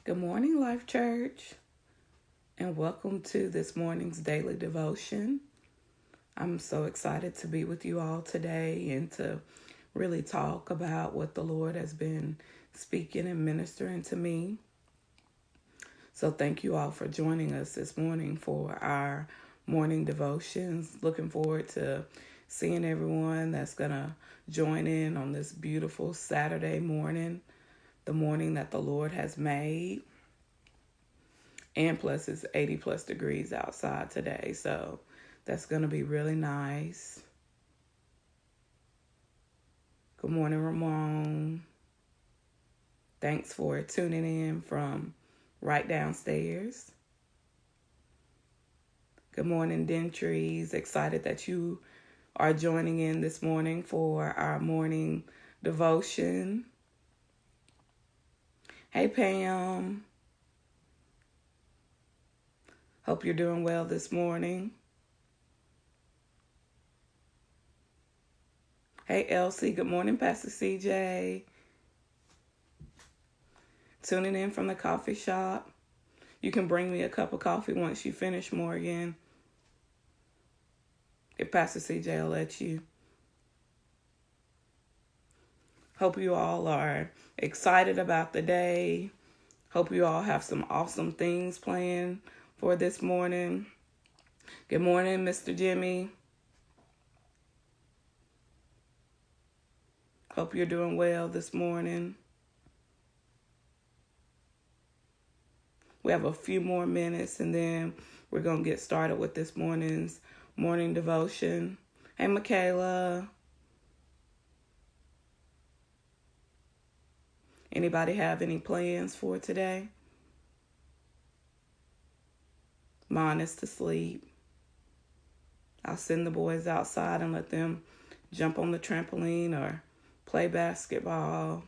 Good morning, Life Church, and welcome to this morning's daily devotion. I'm so excited to be with you all today and to really talk about what the Lord has been speaking and ministering to me. So thank you all for joining us this morning for our morning devotions. Looking forward to seeing everyone that's going to join in on this beautiful Saturday morning, the morning that the Lord has made. And plus, it's 80 plus degrees outside today. So that's going to be really nice. Good morning, Ramon. Thanks for tuning in from right downstairs. Good morning, Dentries. Excited that you are joining in this morning for our morning devotion. Hey, Pam. Hope you're doing well this morning. Hey, Elsie. Good morning, Pastor CJ. Tuning in from the coffee shop. You can bring me a cup of coffee once you finish, Morgan. If Pastor CJ will let you. Hope you all are excited about the day. Hope you all have some awesome things planned for this morning. Good morning, Mr. Jimmy. Hope you're doing well this morning. We have a few more minutes and then we're going to get started with this morning's morning devotion. Hey, Michaela. Anybody have any plans for today? Mine is to sleep. I'll send the boys outside and let them jump on the trampoline or play basketball.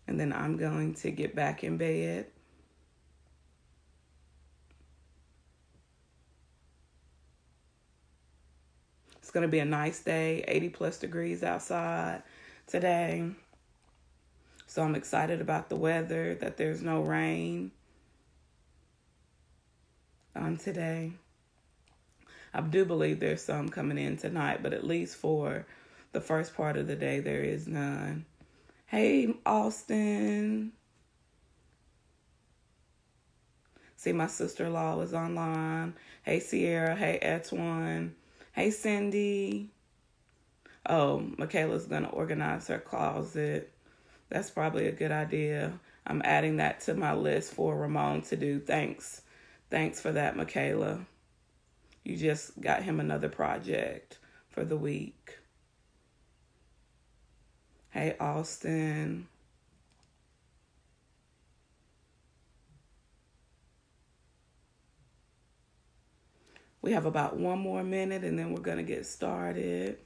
And then I'm going to get back in bed. It's going to be a nice day, 80 plus degrees outside today. So I'm excited about the weather, that there's no rain on today. I do believe there's some coming in tonight, but at least for the first part of the day, there is none. Hey, Austin. See, my sister-in-law is online. Hey, Sierra. Hey, Etwan. Hey, Cindy. Oh, Michaela's going to organize her closet. That's probably a good idea. I'm adding that to my list for Ramon to do. Thanks for that, Michaela. You just got him another project for the week. Hey, Austin. We have about one more minute and then we're going to get started.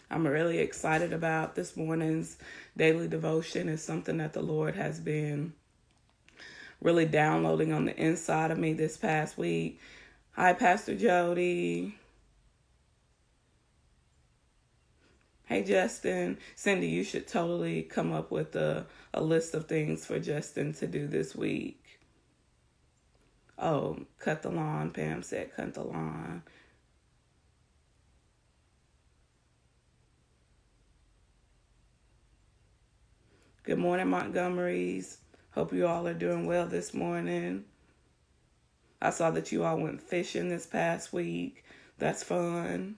I'm really excited about this morning's daily devotion. It's something that the Lord has been really downloading on the inside of me this past week. Hi, Pastor Jody. Hey, Justin. Cindy, you should totally come up with a list of things for Justin to do this week. Oh, cut the lawn. Pam said cut the lawn. Good morning, Montgomerys. Hope you all are doing well this morning. I saw that you all went fishing this past week. That's fun.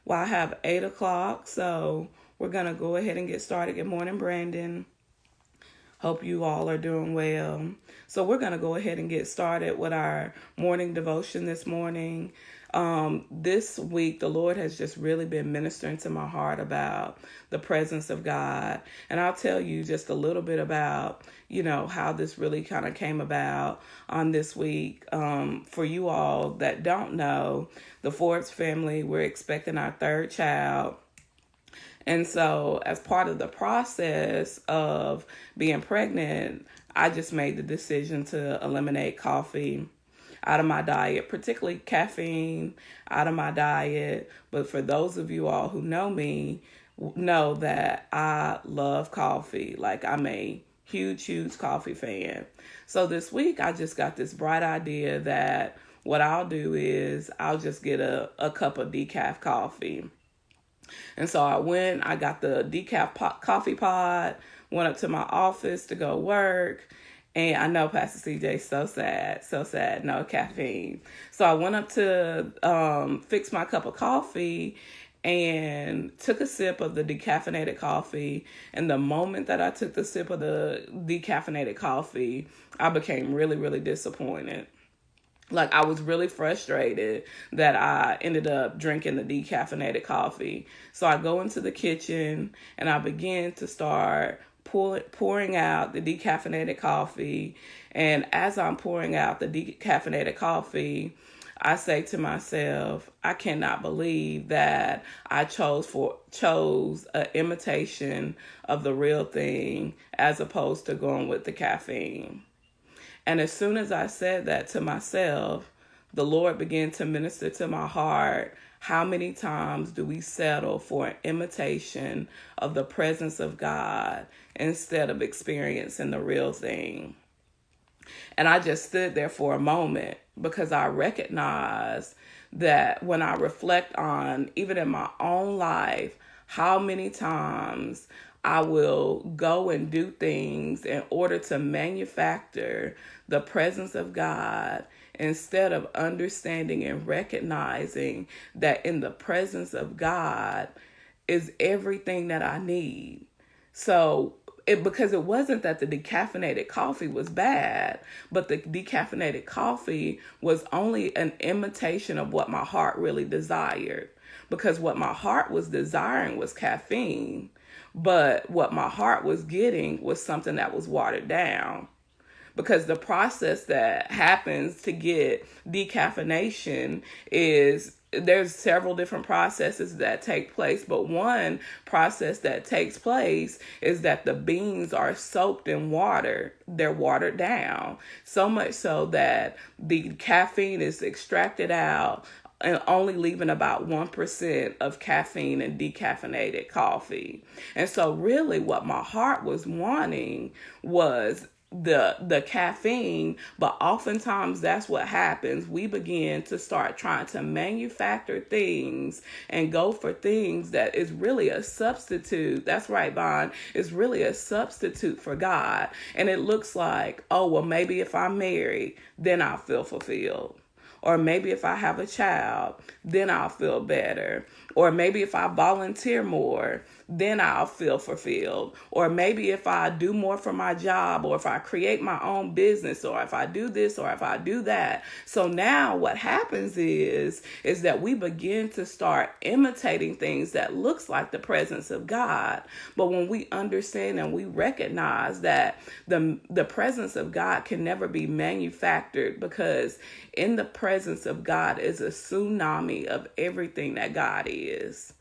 Well, I have 8 o'clock, so we're going to go ahead and get started. Good morning, Brandon. Hope you all are doing well. So we're going to go ahead and get started with our morning devotion this morning. This week, the Lord has just really been ministering to my heart about the presence of God. And I'll tell you just a little bit about, how this really kind of came about on this week. For you all that don't know, the Forbes family, we're expecting our third child. And so as part of the process of being pregnant, I just made the decision to eliminate coffee out of my diet, particularly caffeine out of my diet. But for those of you all who know me, know that I love coffee. Like, I'm a huge coffee fan. So this week I just got this bright idea that what I'll do is I'll just get a cup of decaf coffee. And so I got the decaf coffee pod, went up to my office to go work. And I know Pastor CJ, so sad, no caffeine. So I went up to fix my cup of coffee and took a sip of the decaffeinated coffee. And the moment that I took the sip of the decaffeinated coffee, I became really disappointed. Like, I was really frustrated that I ended up drinking the decaffeinated coffee. So I go into the kitchen and I begin to start pouring out the decaffeinated coffee. And as I'm pouring out the decaffeinated coffee, I say to myself, I cannot believe that I chose an imitation of the real thing as opposed to going with the caffeine. And as soon as I said that to myself, the Lord began to minister to my heart. How many times do we settle for an imitation of the presence of God instead of experiencing the real thing? And I just stood there for a moment because I recognized that when I reflect on, even in my own life, how many times I will go and do things in order to manufacture the presence of God instead of understanding and recognizing that in the presence of God is everything that I need. So because it wasn't that the decaffeinated coffee was bad, but the decaffeinated coffee was only an imitation of what my heart really desired. Because what my heart was desiring was caffeine, but what my heart was getting was something that was watered down. Because the process that happens to get decaffeination is there's several different processes that take place, but one process that takes place is that the beans are soaked in water. They're watered down, so much so that the caffeine is extracted out and only leaving about 1% of caffeine in decaffeinated coffee. And so really what my heart was wanting was the caffeine, but oftentimes that's what happens. We begin to start trying to manufacture things and go for things that is really a substitute. That's right, Vaughn. It's really a substitute for God. And it looks like, oh, well, maybe if I'm married, then I'll feel fulfilled. Or maybe if I have a child, then I'll feel better. Or maybe if I volunteer more, then I'll feel fulfilled. Or maybe if I do more for my job, or if I create my own business, or if I do this, or if I do that. So now what happens is that we begin to start imitating things that looks like the presence of God. But when we understand and we recognize that the presence of God can never be manufactured, because in the presence of God is a tsunami of everything that God is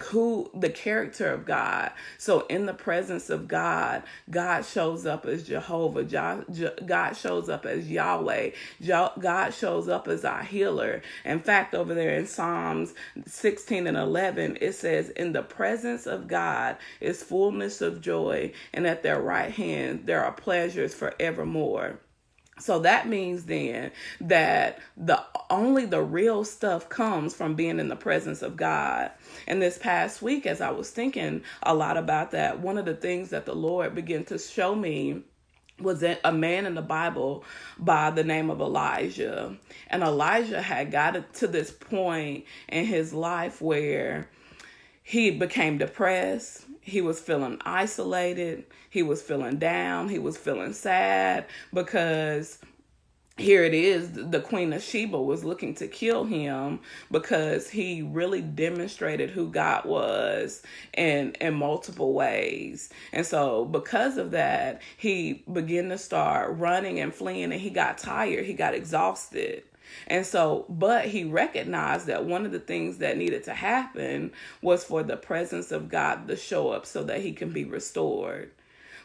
who the character of God. So in the presence of God, God shows up as Jehovah. God shows up as Yahweh. God shows up as our healer. In fact, over there in Psalms 16 and 11, it says, in the presence of God is fullness of joy, and at their right hand there are pleasures forevermore. So that means then that only the real stuff comes from being in the presence of God. And this past week, as I was thinking a lot about that, one of the things that the Lord began to show me was a man in the Bible by the name of Elijah. And Elijah had got to this point in his life where he became depressed. He was feeling isolated. He was feeling down. He was feeling sad because here it is, the Queen of Sheba was looking to kill him because he really demonstrated who God was in multiple ways. And so because of that, he began to start running and fleeing, and he got tired. He got exhausted. And so, but he recognized that one of the things that needed to happen was for the presence of God to show up so that he can be restored.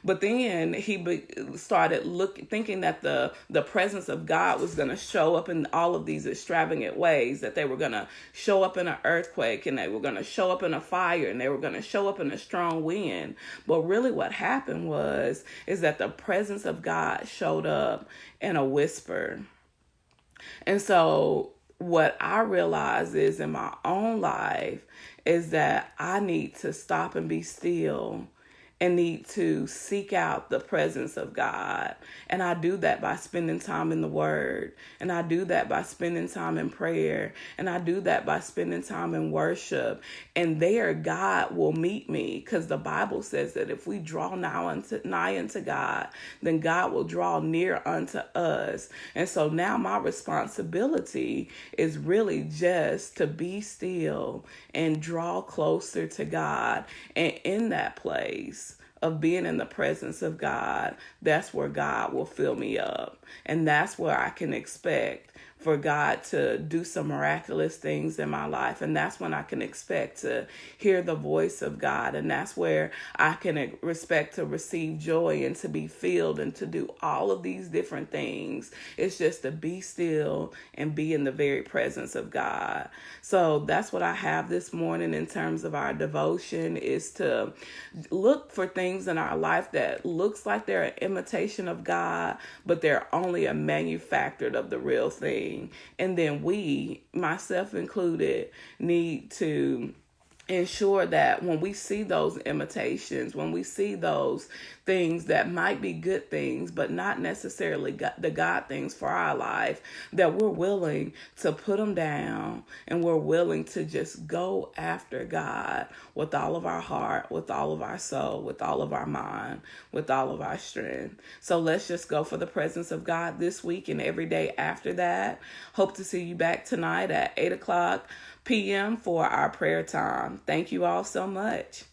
But then started thinking that the presence of God was going to show up in all of these extravagant ways, that they were going to show up in an earthquake, and they were going to show up in a fire, and they were going to show up in a strong wind. But really what happened is that the presence of God showed up in a whisper. And so what I realize is in my own life is that I need to stop and be still and need to seek out the presence of God. And I do that by spending time in the Word. And I do that by spending time in prayer. And I do that by spending time in worship. And there God will meet me, because the Bible says that if we draw nigh unto God, then God will draw near unto us. And so now my responsibility is really just to be still and draw closer to God. And in that place of being in the presence of God, that's where God will fill me up. And that's where I can expect for God to do some miraculous things in my life. And that's when I can expect to hear the voice of God. And that's where I can expect to receive joy and to be filled and to do all of these different things. It's just to be still and be in the very presence of God. So that's what I have this morning in terms of our devotion, is to look for things in our life that looks like they're an imitation of God, but they're only a manufactured of the real thing. And then we, myself included, need to ensure that when we see those imitations, when we see those things that might be good things, but not necessarily the God things for our life, that we're willing to put them down and we're willing to just go after God with all of our heart, with all of our soul, with all of our mind, with all of our strength. So let's just go for the presence of God this week and every day after that. Hope to see you back tonight at 8 o'clock p.m. for our prayer time. Thank you all so much.